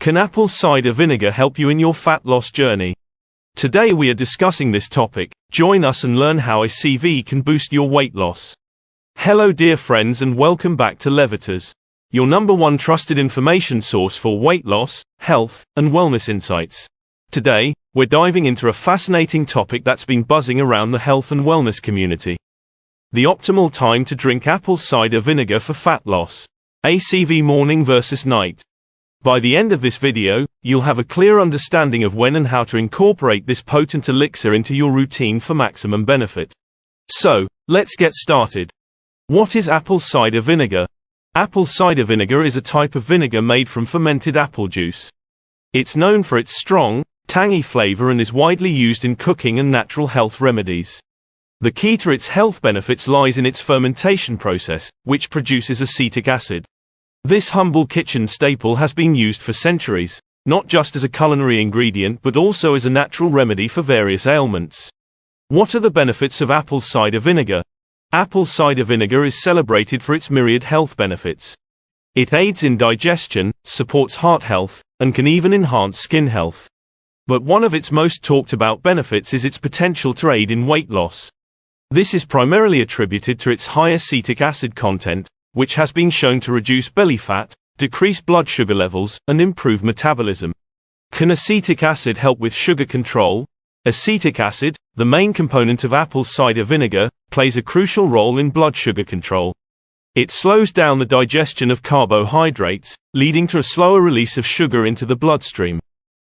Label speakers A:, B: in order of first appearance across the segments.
A: Can apple cider vinegar help you in your fat loss journey? Today we are discussing this topic. Join us and learn how ACV can boost your weight loss. Hello dear friends, and welcome back to Levitas, your #1 trusted information source for weight loss, health, and wellness insights. Today, we're diving into a fascinating topic that's been buzzing around the health and wellness community. The optimal time to drink apple cider vinegar for fat loss. ACV morning versus night. By the end of this video, you'll have a clear understanding of when and how to incorporate this potent elixir into your routine for maximum benefit. So, let's get started. What is apple cider vinegar? Apple cider vinegar is a type of vinegar made from fermented apple juice. It's known for its strong, tangy flavor and is widely used in cooking and natural health remedies. The key to its health benefits lies in its fermentation process, which produces acetic acid. This humble kitchen staple has been used for centuries, not just as a culinary ingredient but also as a natural remedy for various ailments. What are the benefits of apple cider vinegar? Apple cider vinegar is celebrated for its myriad health benefits. It aids in digestion, supports heart health, and can even enhance skin health. But one of its most talked about benefits is its potential to aid in weight loss. This is primarily attributed to its high acetic acid content, which has been shown to reduce belly fat, decrease blood sugar levels, and improve metabolism. Can acetic acid help with sugar control? Acetic acid, the main component of apple cider vinegar, plays a crucial role in blood sugar control. It slows down the digestion of carbohydrates, leading to a slower release of sugar into the bloodstream.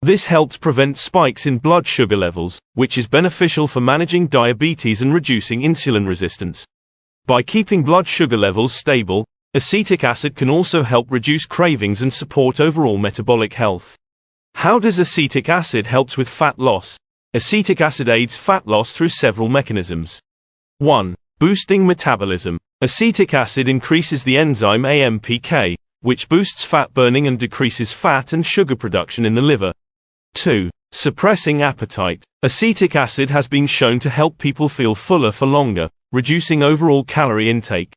A: This helps prevent spikes in blood sugar levels, which is beneficial for managing diabetes and reducing insulin resistance. By keeping blood sugar levels stable, acetic acid can also help reduce cravings and support overall metabolic health. How does acetic acid help with fat loss? Acetic acid aids fat loss through several mechanisms. 1. Boosting metabolism. Acetic acid increases the enzyme AMPK, which boosts fat burning and decreases fat and sugar production in the liver. 2. Suppressing appetite. Acetic acid has been shown to help people feel fuller for longer, reducing overall calorie intake.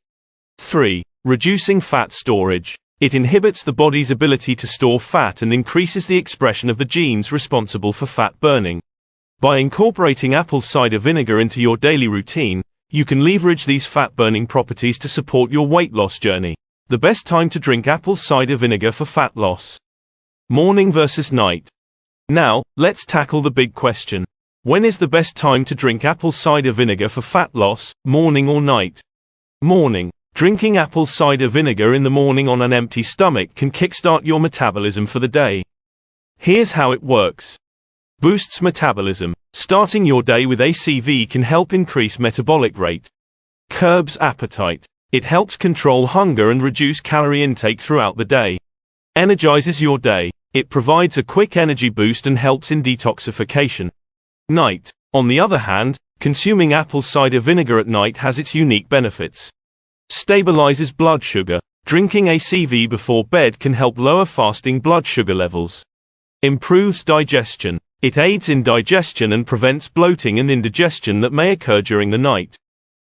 A: 3. Reducing fat storage. It inhibits the body's ability to store fat and increases the expression of the genes responsible for fat burning. By incorporating apple cider vinegar into your daily routine, you can leverage these fat-burning properties to support your weight loss journey. The best time to drink apple cider vinegar for fat loss. Morning versus night. Now, let's tackle the big question. When is the best time to drink apple cider vinegar for fat loss, morning or night? Morning. Drinking apple cider vinegar in the morning on an empty stomach can kickstart your metabolism for the day. Here's how it works. Boosts metabolism. Starting your day with ACV can help increase metabolic rate. Curbs appetite. It helps control hunger and reduce calorie intake throughout the day. Energizes your day. It provides a quick energy boost and helps in detoxification. Night. On the other hand, consuming apple cider vinegar at night has its unique benefits. Stabilizes blood sugar. Drinking ACV before bed can help lower fasting blood sugar levels. Improves digestion. It aids in digestion and prevents bloating and indigestion that may occur during the night.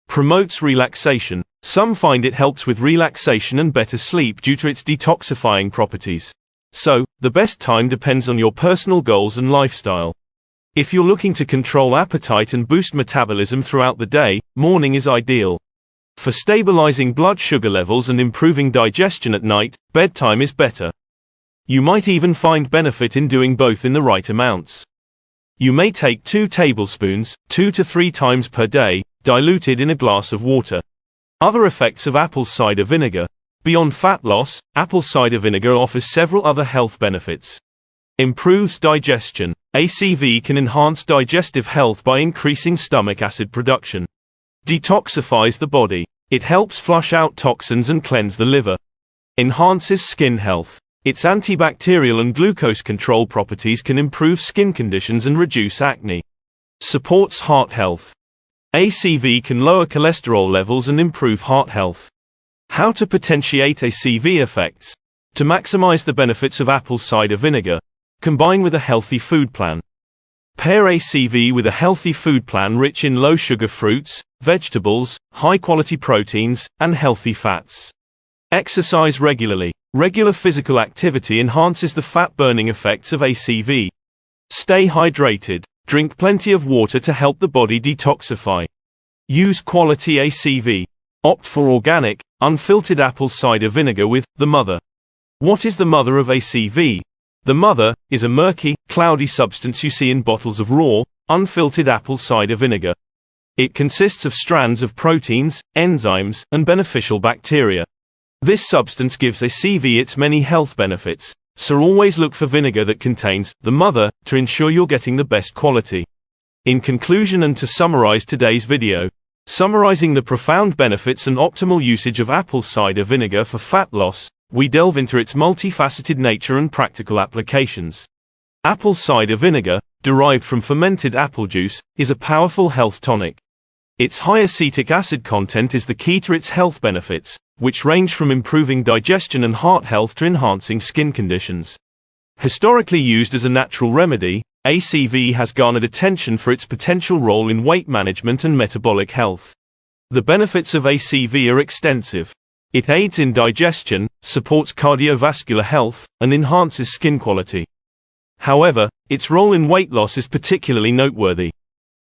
A: Promotes relaxation. Some find it helps with relaxation and better sleep due to its detoxifying properties. So, the best time depends on your personal goals and lifestyle. If you're looking to control appetite and boost metabolism throughout the day, morning is ideal. For stabilizing blood sugar levels and improving digestion at night, bedtime is better. You might even find benefit in doing both in the right amounts. You may take 2 tablespoons, 2 to 3 times per day, diluted in a glass of water. Other effects of apple cider vinegar. Beyond fat loss, apple cider vinegar offers several other health benefits. Improves digestion. ACV can enhance digestive health by increasing stomach acid production. Detoxifies the body. It helps flush out toxins and cleanse the liver. Enhances skin health. Its antibacterial and glucose control properties can improve skin conditions and reduce acne. Supports heart health. ACV can lower cholesterol levels and improve heart health. How to potentiate ACV effects. To maximize the benefits of apple cider vinegar, combine with a healthy food plan. Pair ACV with a healthy food plan rich in low-sugar fruits, vegetables, high-quality proteins, and healthy fats. Exercise regularly. Regular physical activity enhances the fat-burning effects of ACV. Stay hydrated. Drink plenty of water to help the body detoxify. Use quality ACV. Opt for organic, unfiltered apple cider vinegar with the mother. What is the mother of ACV? The mother is a murky, cloudy substance you see in bottles of raw, unfiltered apple cider vinegar. It consists of strands of proteins, enzymes, and beneficial bacteria. This substance gives ACV its many health benefits, so always look for vinegar that contains the mother to ensure you're getting the best quality. In conclusion, and to summarize today's video, summarizing the profound benefits and optimal usage of apple cider vinegar for fat loss, we delve into its multifaceted nature and practical applications. Apple cider vinegar, derived from fermented apple juice, is a powerful health tonic. Its high acetic acid content is the key to its health benefits, which range from improving digestion and heart health to enhancing skin conditions. Historically used as a natural remedy, ACV has garnered attention for its potential role in weight management and metabolic health. The benefits of ACV are extensive. It aids in digestion, supports cardiovascular health, and enhances skin quality. However, its role in weight loss is particularly noteworthy.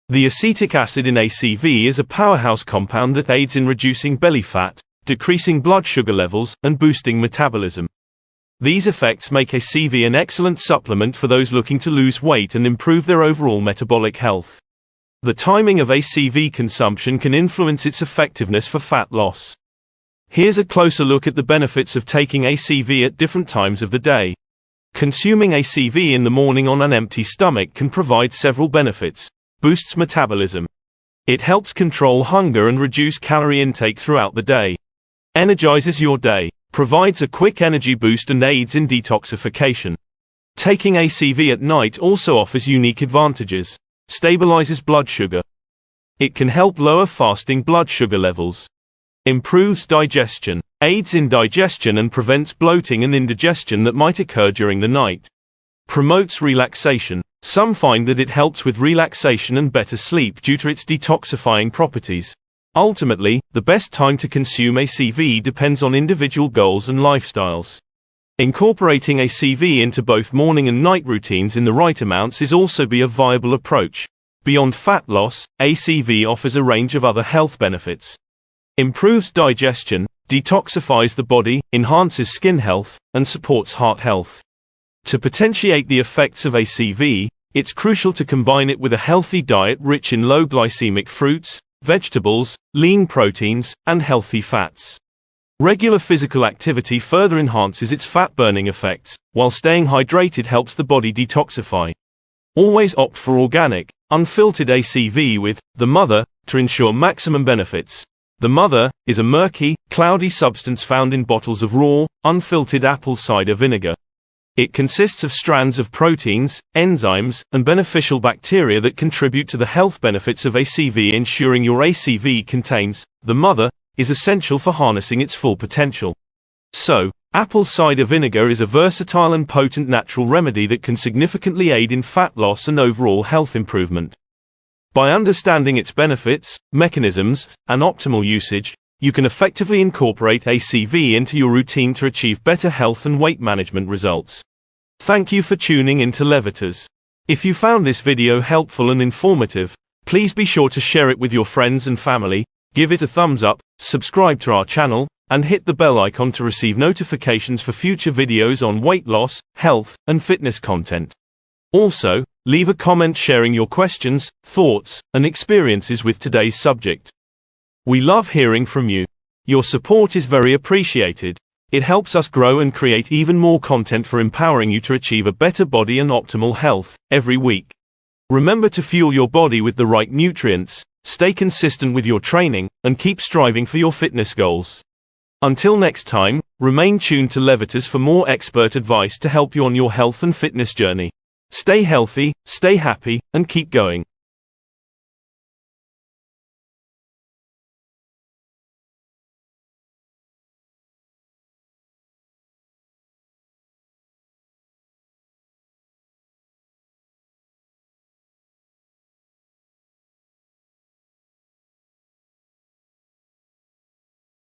A: The acetic acid in ACV is a powerhouse compound that aids in reducing belly fat, decreasing blood sugar levels, and boosting metabolism. These effects make ACV an excellent supplement for those looking to lose weight and improve their overall metabolic health. The timing of ACV consumption can influence its effectiveness for fat loss. Here's a closer look at the benefits of taking ACV at different times of the day. Consuming ACV in the morning on an empty stomach can provide several benefits. Boosts metabolism. It helps control hunger and reduce calorie intake throughout the day. Energizes your day. Provides a quick energy boost and aids in detoxification. Taking ACV at night also offers unique advantages. Stabilizes blood sugar. It can help lower fasting blood sugar levels. Improves digestion. Aids in digestion and prevents bloating and indigestion that might occur during the night. Promotes relaxation. Some find that it helps with relaxation and better sleep due to its detoxifying properties. Ultimately, the best time to consume ACV depends on individual goals and lifestyles. Incorporating ACV into both morning and night routines in the right amounts is also a viable approach. Beyond fat loss, ACV offers a range of other health benefits. Improves digestion, detoxifies the body, enhances skin health, and supports heart health. To potentiate the effects of ACV, it's crucial to combine it with a healthy diet rich in low glycemic fruits, vegetables, lean proteins, and healthy fats. Regular physical activity further enhances its fat-burning effects, while staying hydrated helps the body detoxify. Always opt for organic, unfiltered ACV with the mother to ensure maximum benefits. The mother is a murky, cloudy substance found in bottles of raw, unfiltered apple cider vinegar. It consists of strands of proteins, enzymes, and beneficial bacteria that contribute to the health benefits of ACV. Ensuring your ACV contains the mother is essential for harnessing its full potential. So, apple cider vinegar is a versatile and potent natural remedy that can significantly aid in fat loss and overall health improvement. By understanding its benefits, mechanisms, and optimal usage, you can effectively incorporate ACV into your routine to achieve better health and weight management results. Thank you for tuning in to Levitas. If you found this video helpful and informative, please be sure to share it with your friends and family, give it a thumbs up, subscribe to our channel, and hit the bell icon to receive notifications for future videos on weight loss, health, and fitness content. Also, leave a comment sharing your questions, thoughts, and experiences with today's subject. We love hearing from you. Your support is very appreciated. It helps us grow and create even more content for empowering you to achieve a better body and optimal health every week. Remember to fuel your body with the right nutrients, stay consistent with your training, and keep striving for your fitness goals. Until next time, remain tuned to Levitas for more expert advice to help you on your health and fitness journey. Stay healthy, stay happy, and keep going.